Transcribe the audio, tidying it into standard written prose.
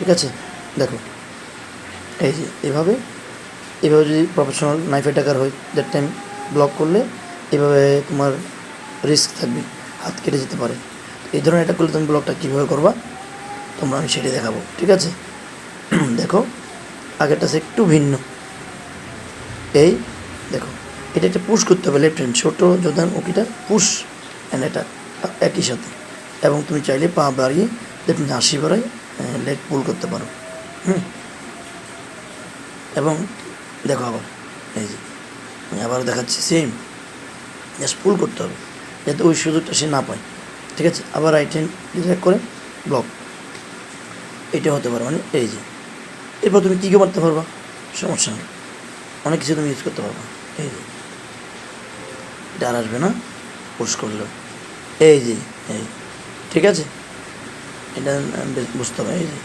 ঠিক আছে? দেখো এই যে এভাবে যদি প্রফেশনাল নাইফ অ্যাটাকার হয় দ্যাট টাইম ব্লক করলে এভাবে তোমার রিস্ক থাকবে, হাত কেটে যেতে পারে। এই ধরনের অ্যাটাক করলে তুমি ব্লকটা কীভাবে করবা তোমরা আমি সেটাই দেখাবো, ঠিক আছে? দেখো আগেরটা সে একটু ভিন্ন। এই দেখো এটা একটা পুশ করতে হবে, লেফট হ্যান্ড ছোটো যোধান ওকিটা পুশ অ্যান্ড অ্যাটাক একই সাথে, এবং তুমি চাইলে পা বাড়িয়ে তুমি হাসি বাড়াই লেগ পুল করতে পারো। এবং দেখো আবার এই যে আমি আবারও দেখাচ্ছি, সেম জাস্ট পুল করতে হবে যাতে ওই সুযোগটা সে না পায়, ঠিক আছে? আবার রাইট হ্যান্ড ডিরেক্ট করে ব্লক, এটা হতে পারে। মানে এই যে এরপর তুমি কী মারতে পারবা, সমস্যা নেই, অনেক কিছু তুমি ইউজ করতে পারবা। এই যে এটা আর আসবে না পুশ করলেও, এই যে এই, ঠিক আছে? এটা বুঝতে হবে। এই যে